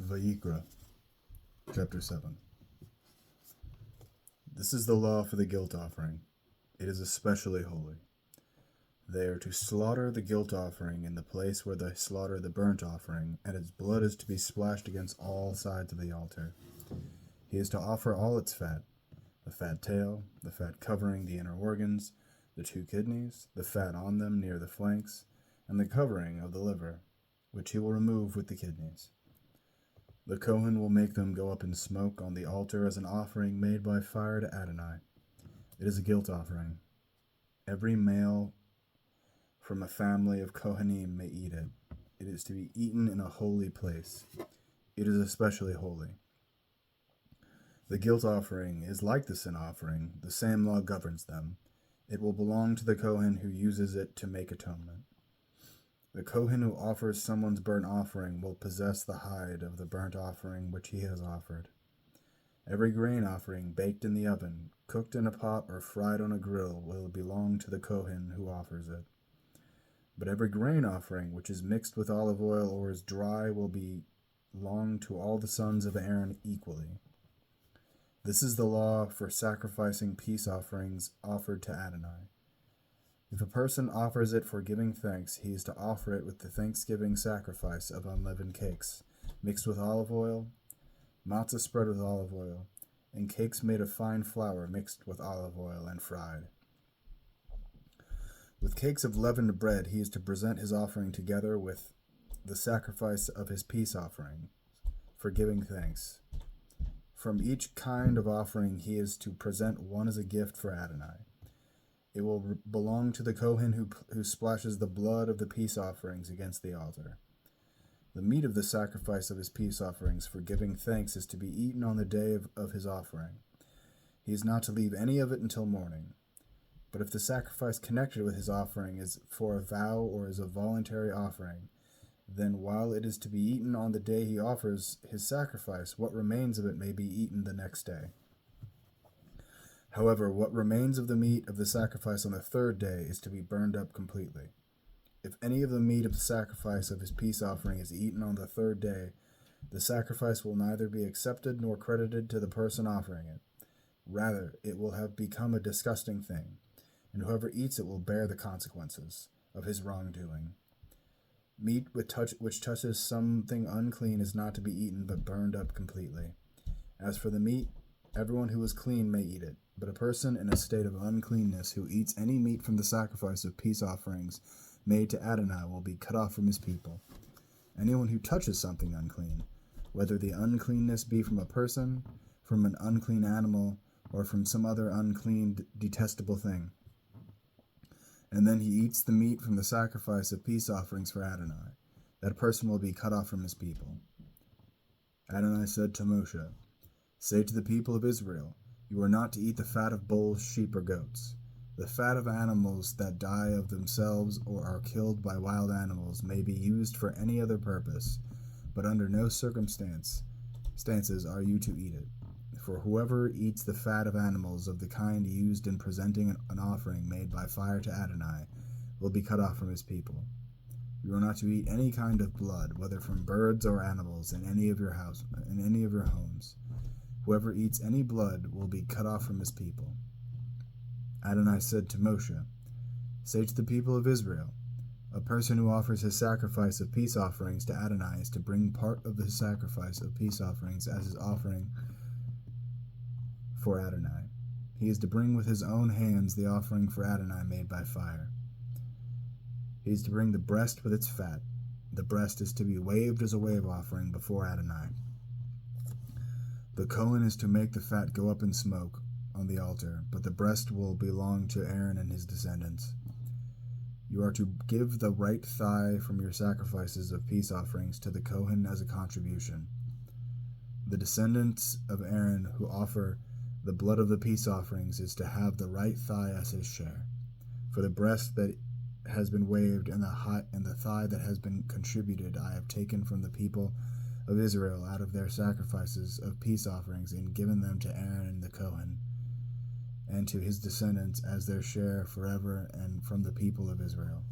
Vayikra, chapter 7. This is the law for the guilt offering. It is especially holy. They are to slaughter the guilt offering in the place where they slaughter the burnt offering, and its blood is to be splashed against all sides of the altar. He is to offer all its fat, the fat tail, the fat covering the inner organs, the 2 kidneys, the fat on them near the flanks, and the covering of the liver, which he will remove with the kidneys. The cohen will make them go up in smoke on the altar as an offering made by fire to Adonai. It is a guilt offering. Every male from a family of Kohanim may eat it. It is to be eaten in a holy place. It is especially holy. The guilt offering is like the sin offering. The same law governs them. It will belong to the cohen who uses it to make atonement. The cohen who offers someone's burnt offering will possess the hide of the burnt offering which he has offered. Every grain offering baked in the oven, cooked in a pot, or fried on a grill will belong to the cohen who offers it. But every grain offering which is mixed with olive oil or is dry will belong to all the sons of Aaron equally. This is the law for sacrificing peace offerings offered to Adonai. If a person offers it for giving thanks, he is to offer it with the thanksgiving sacrifice of unleavened cakes, mixed with olive oil, matzah spread with olive oil, and cakes made of fine flour mixed with olive oil and fried. With cakes of leavened bread, he is to present his offering together with the sacrifice of his peace offering for giving thanks. From each kind of offering, he is to present one as a gift for Adonai. It will belong to the cohen who splashes the blood of the peace offerings against the altar. The meat of the sacrifice of his peace offerings for giving thanks is to be eaten on the day of his offering. He is not to leave any of it until morning. But if the sacrifice connected with his offering is for a vow or is a voluntary offering, then while it is to be eaten on the day he offers his sacrifice, what remains of it may be eaten the next day. However, what remains of the meat of the sacrifice on the 3rd day is to be burned up completely. If any of the meat of the sacrifice of his peace offering is eaten on the 3rd day, the sacrifice will neither be accepted nor credited to the person offering it. Rather, it will have become a disgusting thing, and whoever eats it will bear the consequences of his wrongdoing. Meat which touches something unclean is not to be eaten but burned up completely. As for the meat, everyone who is clean may eat it, but a person in a state of uncleanness who eats any meat from the sacrifice of peace offerings made to Adonai will be cut off from his people. Anyone who touches something unclean, whether the uncleanness be from a person, from an unclean animal, or from some other unclean, detestable thing, and then he eats the meat from the sacrifice of peace offerings for Adonai, that person will be cut off from his people. Adonai said to Moshe, "Say to the people of Israel, you are not to eat the fat of bulls, sheep, or goats. The fat of animals that die of themselves or are killed by wild animals may be used for any other purpose, but under no circumstances are you to eat it. For whoever eats the fat of animals of the kind used in presenting an offering made by fire to Adonai will be cut off from his people. You are not to eat any kind of blood, whether from birds or animals, in any of your homes. Whoever eats any blood will be cut off from his people." Adonai said to Moshe, "Say to the people of Israel, a person who offers his sacrifice of peace offerings to Adonai is to bring part of the sacrifice of peace offerings as his offering for Adonai. He is to bring with his own hands the offering for Adonai made by fire. He is to bring the breast with its fat. The breast is to be waved as a wave offering before Adonai. The cohen is to make the fat go up in smoke on the altar, but the breast will belong to Aaron and his descendants. You are to give the right thigh from your sacrifices of peace offerings to the cohen as a contribution. The descendants of Aaron who offer the blood of the peace offerings is to have the right thigh as his share. For the breast that has been waved and the thigh that has been contributed I have taken from the people of Israel out of their sacrifices of peace offerings and given them to Aaron the cohen and to his descendants as their share forever and from the people of Israel.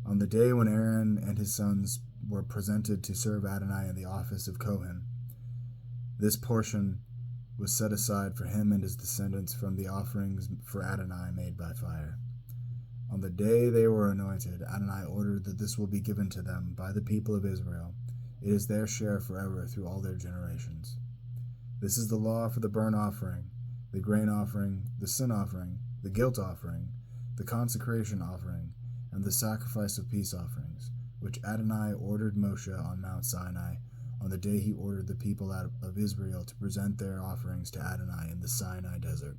On the day when Aaron and his sons were presented to serve Adonai in the office of cohen. This portion was set aside for him and his descendants from the offerings for Adonai made by fire. On the day they were anointed, Adonai ordered that this will be given to them by the people of Israel. It is their share forever through all their generations. This is the law for the burnt offering, the grain offering, the sin offering, the guilt offering, the consecration offering, and the sacrifice of peace offerings, which Adonai ordered Moshe on Mount Sinai on the day he ordered the people of Israel to present their offerings to Adonai in the Sinai desert.